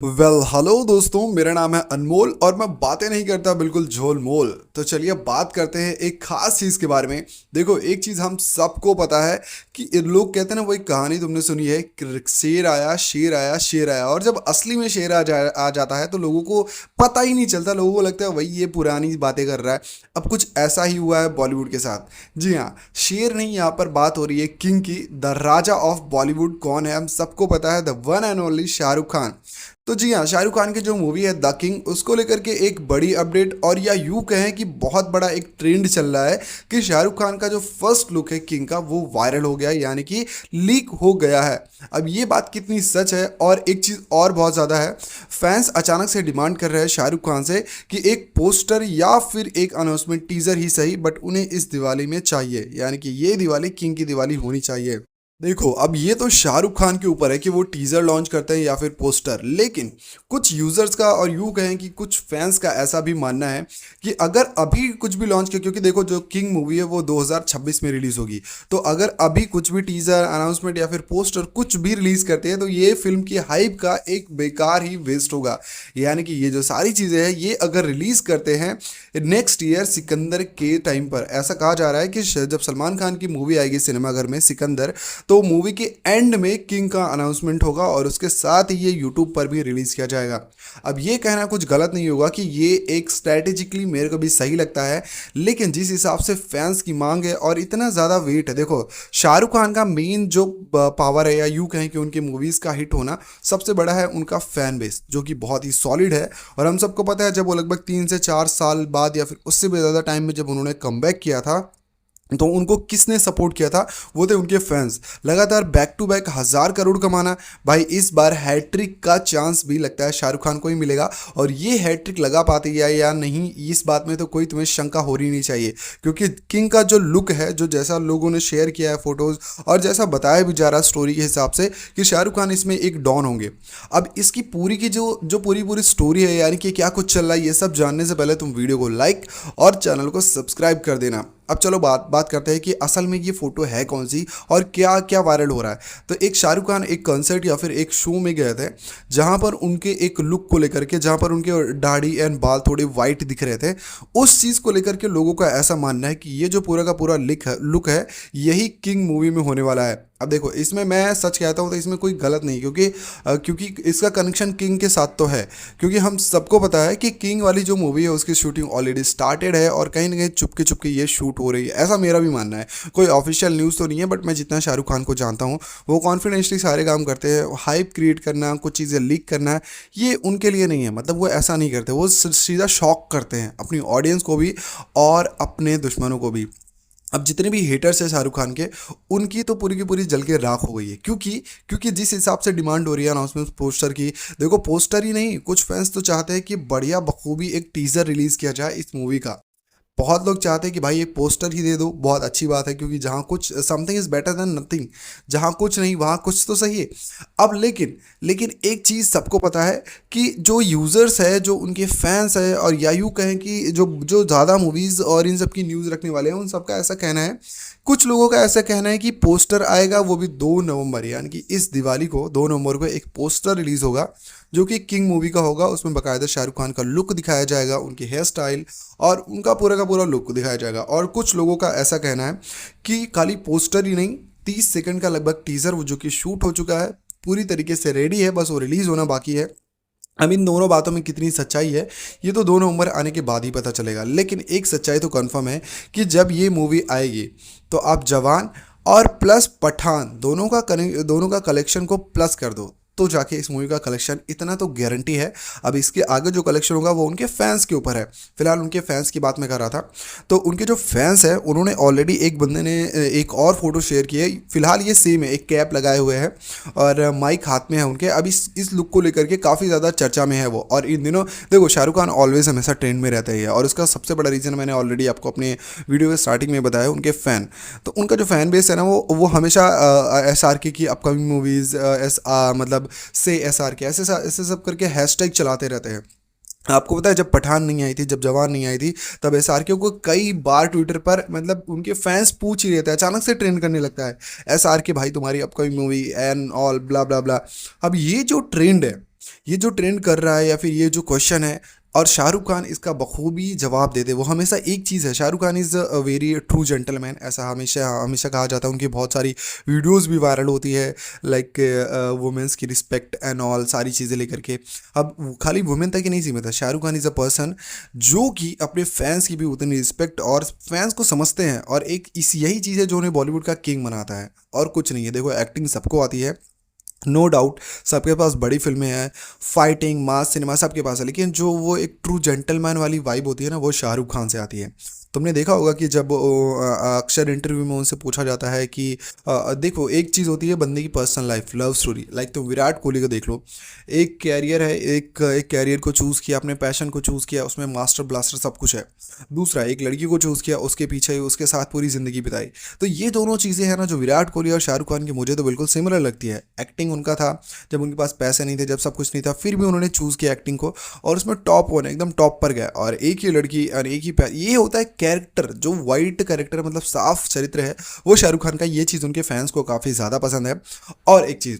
Hello दोस्तों, मेरा नाम है अनमोल और मैं बातें नहीं करता बिल्कुल झोल मोल। तो चलिए बात करते हैं एक खास चीज़ के बारे में। देखो, एक चीज़ हम सबको पता है कि ये लोग कहते हैं ना, वही कहानी तुमने सुनी है कि शेर आया शेर आया शेर आया, और जब असली में शेर आ जाता है तो लोगों को पता ही नहीं चलता। लोगों को लगता है वही ये पुरानी बातें कर रहा है। अब कुछ ऐसा ही हुआ है बॉलीवुड के साथ। जी हाँ, शेर नहीं, यहाँ पर बात हो रही है किंग की। द राजा ऑफ बॉलीवुड कौन है हम सबको पता है, the one and only Shahrukh Khan. तो जी हाँ, शाहरुख खान की जो मूवी है द किंग, उसको लेकर के एक बड़ी अपडेट, और या यूं कहें कि बहुत बड़ा एक ट्रेंड चल रहा है कि शाहरुख खान का जो फर्स्ट लुक है किंग का वो वायरल हो गया है, यानी कि लीक हो गया है। अब ये बात कितनी सच है, और एक चीज़ और बहुत ज़्यादा है, फैंस अचानक से डिमांड कर रहे हैं शाहरुख खान से कि एक पोस्टर या फिर एक अनाउंसमेंट टीजर ही सही, बट उन्हें इस दिवाली में चाहिए, यानी कि ये दिवाली किंग की दिवाली होनी चाहिए। देखो, अब ये तो शाहरुख खान के ऊपर है कि वो टीजर लॉन्च करते हैं या फिर पोस्टर, लेकिन कुछ यूजर्स का और यूं कहें कि कुछ फैंस का ऐसा भी मानना है कि अगर अभी कुछ भी लॉन्च किया, क्योंकि देखो जो किंग मूवी है वो 2026 में रिलीज होगी, तो अगर अभी कुछ भी टीजर अनाउंसमेंट या फिर पोस्टर कुछ भी रिलीज करते हैं तो ये फिल्म की हाइप का एक बेकार ही वेस्ट होगा। यानी कि ये जो सारी चीजें हैं ये अगर रिलीज करते हैं नेक्स्ट ईयर सिकंदर के टाइम पर, ऐसा कहा जा रहा है कि जब सलमान खान की मूवी आएगी सिनेमाघर में सिकंदर, तो मूवी के एंड में किंग का अनाउंसमेंट होगा और उसके साथ ही ये यूट्यूब पर भी रिलीज किया जाएगा। अब ये कहना कुछ गलत नहीं होगा कि ये एक स्ट्रैटेजिकली मेरे को भी सही लगता है, लेकिन जिस हिसाब से फैंस की मांग है और इतना ज़्यादा वेट है, देखो शाहरुख खान का मेन जो पावर है, या यूं कहें कि उनकी मूवीज़ का हिट होना सबसे बड़ा है उनका फैन बेस, जो कि बहुत ही सॉलिड है। और हम सबको पता है जब वो लगभग 3 से 4 साल बाद या फिर उससे भी ज़्यादा टाइम में जब उन्होंने कमबैक किया था, तो उनको किसने सपोर्ट किया था, वो थे उनके फैंस। लगातार बैक टू बैक 1,000 करोड़ कमाना, भाई इस बार हैट्रिक का चांस भी लगता है शाहरुख खान को ही मिलेगा। और ये हैट्रिक लगा पाते या नहीं, इस बात में तो कोई तुम्हें शंका हो ही नहीं चाहिए, क्योंकि किंग का जो लुक है, जो जैसा लोगों ने शेयर किया है फोटोज़, और जैसा बताया भी जा रहा है स्टोरी के हिसाब से कि शाहरुख खान इसमें एक डॉन होंगे। अब इसकी पूरी की जो जो पूरी पूरी स्टोरी है, यानी कि क्या कुछ चल रहा है, ये सब जानने से पहले तुम वीडियो को लाइक और चैनल को सब्सक्राइब कर देना। अब चलो बात बात करते हैं कि असल में ये फोटो है कौन सी और क्या क्या वायरल हो रहा है। तो एक शाहरुख खान एक कंसर्ट या फिर एक शो में गए थे, जहां पर उनके एक लुक को लेकर के, जहां पर उनके दाढ़ी एंड बाल थोड़े वाइट दिख रहे थे, उस चीज़ को लेकर के लोगों का ऐसा मानना है कि ये जो पूरा का पूरा लुक है यही किंग मूवी में होने वाला है। अब देखो, इसमें मैं सच कहता हूँ तो इसमें कोई गलत नहीं, क्योंकि इसका कनेक्शन किंग के साथ तो है, क्योंकि हम सबको पता है कि किंग वाली जो मूवी है उसकी शूटिंग ऑलरेडी स्टार्टेड है और कहीं ना कहीं चुपके चुपके ये शूट हो रही है, ऐसा मेरा भी मानना है। कोई ऑफिशियल न्यूज़ तो नहीं है, बट मैं जितना शाहरुख खान को जानता हूँ वो कॉन्फिडेंशली सारे काम करते हैं। हाइप क्रिएट करना, कुछ चीज़ें लीक करना, ये उनके लिए नहीं है। मतलब वो ऐसा नहीं करते, वो सीधा शॉक करते हैं अपनी ऑडियंस को भी और अपने दुश्मनों को भी। अब जितने भी हेटर्स हैं शाहरुख खान के, उनकी तो पूरी की पूरी जल के राख हो गई है, क्योंकि जिस हिसाब से डिमांड हो रही है अनाउंसमेंट पोस्टर की, देखो पोस्टर ही नहीं, कुछ फैंस तो चाहते हैं कि बढ़िया बखूबी एक टीजर रिलीज किया जाए इस मूवी का। बहुत लोग चाहते हैं कि भाई एक पोस्टर ही दे दो, बहुत अच्छी बात है, क्योंकि जहाँ कुछ something is better than nothing, जहाँ कुछ नहीं वहाँ कुछ तो सही है। अब लेकिन एक चीज़ सबको पता है कि जो यूज़र्स है, जो उनके फैंस है, और या यूँ कहें कि जो जो ज़्यादा मूवीज़ और इन सब की न्यूज़ रखने वाले हैं, उन सबका ऐसा कहना है, कुछ लोगों का ऐसा कहना है कि पोस्टर आएगा वो भी 2 नवंबर, यानी कि इस दिवाली को 2 नवंबर को एक पोस्टर रिलीज़ होगा जो कि किंग मूवी का होगा। उसमें बाकायदा शाहरुख खान का लुक दिखाया जाएगा, उनकी हेयर स्टाइल और उनका पूरा का पूरा लुक दिखाया जाएगा। और कुछ लोगों का ऐसा कहना है कि खाली पोस्टर ही नहीं, 30 सेकंड का लगभग टीज़र वो जो कि शूट हो चुका है, पूरी तरीके से रेडी है, बस वो रिलीज़ होना बाकी है। अब इन दोनों बातों में कितनी सच्चाई है ये तो 2 नवंबर आने के बाद ही पता चलेगा, लेकिन एक सच्चाई तो कंफर्म है कि जब ये मूवी आएगी तो आप जवान और प्लस पठान दोनों का कलेक्शन को प्लस कर दो, तो जाके इस मूवी का कलेक्शन इतना तो गारंटी है। अब इसके आगे जो कलेक्शन होगा वो उनके फैंस के ऊपर है। फिलहाल उनके फैंस की बात मैं कर रहा था, तो उनके जो फैंस हैं उन्होंने ऑलरेडी, एक बंदे ने एक और फोटो शेयर की है, फिलहाल ये सेम है, एक कैप लगाए हुए है और माइक हाथ में है उनके। अब इस लुक को लेकर के काफ़ी ज़्यादा चर्चा में है वो। और इन दिनों देखो शाहरुख खान ऑलवेज हमेशा ट्रेंड में रहता ही है, और उसका सबसे बड़ा रीज़न मैंने ऑलरेडी आपको अपने वीडियो के स्टार्टिंग में बताया, उनके फ़ैन। तो उनका जो फ़ैन बेस है ना, वो हमेशा SRK की अपकमिंग मूवीज़, मतलब से SRK, ऐसे सब करके हैशटैग चलाते रहते हैं। आपको पता है जब पठान नहीं आई थी, जब जवान नहीं आई थी, तब SRK को कई बार ट्विटर पर, मतलब उनके फैंस पूछ ही रहते हैं, अचानक से ट्रेंड करने लगता है SRK भाई तुम्हारी अपकमिंग मूवी एंड ऑल ब्ला ब्ला ब्ला। अब ये जो ट्रेंड है ये जो ट्रेंड कर रहा है या फिर ये जो क्वेश्चन है, और शाहरुख खान इसका बखूबी जवाब देते। वो हमेशा एक चीज़ है, Shahrukh Khan is a very true gentleman, ऐसा हमेशा हमेशा कहा जाता है। उनकी बहुत सारी वीडियोस भी वायरल होती है, लाइक वुमेंस की रिस्पेक्ट एंड ऑल सारी चीज़ें लेकर के। अब खाली वुमेन तक ही नहीं सीमित है, Shahrukh Khan is a person जो कि अपने फैंस की भी उतनी रिस्पेक्ट और फैंस को समझते हैं, और एक इस यही चीज़ है जो उन्हें बॉलीवुड का किंग बनाता है, और कुछ नहीं है। देखो, एक्टिंग सबको आती है, नो डाउट, सबके पास बड़ी फिल्में हैं, फाइटिंग मास सिनेमा सबके पास है, लेकिन जो वो एक ट्रू जेंटलमैन वाली वाइब होती है ना, वो शाहरुख खान से आती है। तुमने देखा होगा कि जब अक्सर इंटरव्यू में उनसे पूछा जाता है कि देखो, एक चीज़ होती है बंदे की personal life, love story, like तुम विराट कोहली को देख लो। एक कैरियर है, एक कैरियर को चूज़ किया, अपने पैशन को चूज़ किया, उसमें मास्टर ब्लास्टर सब कुछ है। दूसरा, एक लड़की को चूज़ किया, उसके पीछे उसके साथ पूरी ज़िंदगी बिताई। तो ये दोनों चीज़ें हैं ना, जो विराट कोहली और शाहरुख खान की, मुझे तो बिल्कुल सिमिलर लगती है। एक्टिंग उनका था जब उनके पास पैसे नहीं थे, जब सब कुछ नहीं था, फिर भी उन्होंने चूज़ किया एक्टिंग को, और उसमें टॉप वन एकदम टॉप पर गया। और एक ही लड़की और एक ही ये होता है कैरेक्टर, जो वाइट कैरेक्टर मतलब साफ चरित्र है, वो शाहरुख खान का। ये चीज़ उनके फैंस को काफ़ी ज़्यादा पसंद है। और एक चीज़,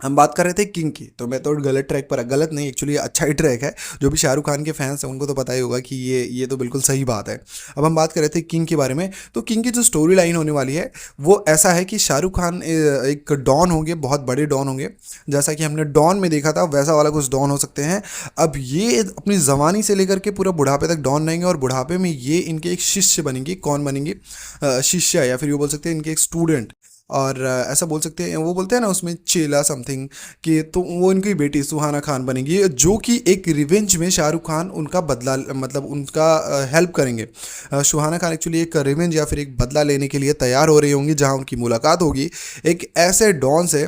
हम बात कर रहे थे किंग की, तो मैं तो गलत ट्रैक पर, गलत नहीं, एक्चुअली अच्छा ही ट्रैक है। जो भी शाहरुख खान के फैंस हैं उनको तो पता ही होगा कि ये तो बिल्कुल सही बात है। अब हम बात कर रहे थे किंग के बारे में, तो किंग की जो स्टोरी लाइन होने वाली है वो ऐसा है कि शाहरुख खान एक डॉन होंगे, बहुत बड़े डॉन होंगे, जैसा कि हमने डॉन में देखा था वैसा वाला कुछ डॉन हो सकते हैं। अब ये अपनी जवानी से लेकर के पूरा बुढ़ापे तक डॉन रहेंगे, और बुढ़ापे में ये इनके एक शिष्य बनेंगे। कौन बनेंगे? शिष्य, या फिर ये बोल सकते हैं इनके एक स्टूडेंट। और ऐसा बोल सकते हैं, वो बोलते हैं ना उसमें चेला समथिंग, कि तो वो इनकी बेटी सुहाना खान बनेगी, जो कि एक रिवेंज में शाहरुख खान उनका बदला, मतलब उनका हेल्प करेंगे। सुहाना खान एक्चुअली एक रिवेंज या फिर एक बदला लेने के लिए तैयार हो रही होंगी, जहां उनकी मुलाकात होगी एक ऐसे डॉन से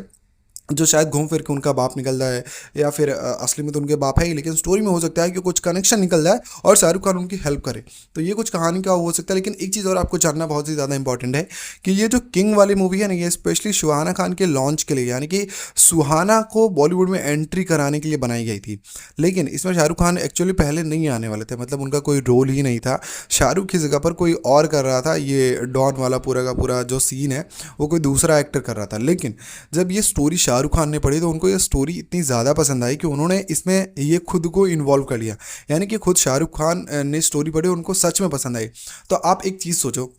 जो शायद घूम फिर के उनका बाप निकल जाए, या फिर असली में तो उनके बाप है ही, लेकिन स्टोरी में हो सकता है कि कुछ कनेक्शन निकल जाए और शाहरुख खान उनकी हेल्प करे। तो ये कुछ कहानी का हो सकता है। लेकिन एक चीज़ और आपको जानना बहुत ही ज़्यादा इंपॉर्टेंट है कि ये जो किंग वाली मूवी है ना, ये स्पेशली सुहाना खान के लॉन्च के लिए, यानी कि सुहाना को बॉलीवुड में एंट्री कराने के लिए बनाई गई थी। लेकिन इसमें शाहरुख खान एक्चुअली पहले नहीं आने वाले थे, मतलब उनका कोई रोल ही नहीं था। शाहरुख की जगह पर कोई और कर रहा था, ये डॉन वाला पूरा का पूरा जो सीन है वो कोई दूसरा एक्टर कर रहा था। लेकिन जब ये स्टोरी शाहरुख खान ने पढ़ी, तो उनको ये स्टोरी इतनी ज़्यादा पसंद आई कि उन्होंने इसमें ये खुद को इन्वॉल्व कर लिया, यानी कि खुद शाहरुख खान ने स्टोरी पढ़ी, उनको सच में पसंद आई। तो आप एक चीज़ सोचो,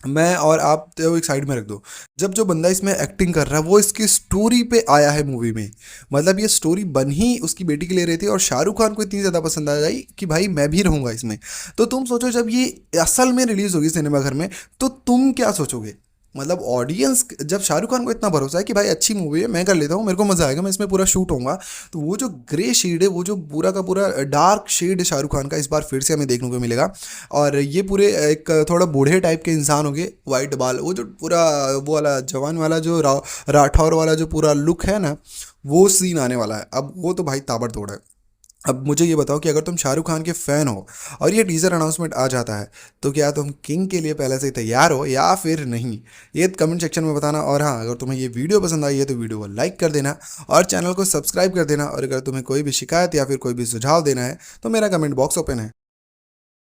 मैं और आप तो एक साइड में रख दो, जब जो बंदा इसमें एक्टिंग कर रहा है वो इसकी स्टोरी पे आया है मूवी में, मतलब ये स्टोरी बन ही उसकी बेटी के लिए रही थी, और शाहरुख खान को इतनी ज़्यादा पसंद आ गई कि भाई मैं भी रहूँगा इसमें। तो तुम सोचो, जब ये असल में रिलीज़ होगी सिनेमाघर में, तो तुम क्या सोचोगे? मतलब ऑडियंस, जब शाहरुख खान को इतना भरोसा है कि भाई अच्छी मूवी है, मैं कर लेता हूँ, मेरे को मजा आएगा, मैं इसमें पूरा शूट होऊंगा, तो वो जो ग्रे शेड है, वो जो पूरा का पूरा डार्क शेड है शाहरुख खान का, इस बार फिर से हमें देखने को मिलेगा। और ये पूरे एक थोड़ा बूढ़े टाइप के इंसान होंगे, वाइट बाल, वो जो पूरा वो वाला जवान वाला जो राठौर वाला जो पूरा लुक है ना, वो सीन आने वाला है। अब वो तो भाई ताबड़तोड़ है। अब मुझे ये बताओ कि अगर तुम शाहरुख खान के फ़ैन हो और ये टीज़र अनाउंसमेंट आ जाता है, तो क्या तुम किंग के लिए पहले से ही तैयार हो या फिर नहीं? ये कमेंट सेक्शन में बताना। और हाँ, अगर तुम्हें ये वीडियो पसंद आई है तो वीडियो को लाइक कर देना और चैनल को सब्सक्राइब कर देना। और अगर तुम्हें कोई भी शिकायत या फिर कोई भी सुझाव देना है तो मेरा कमेंट बॉक्स ओपन है।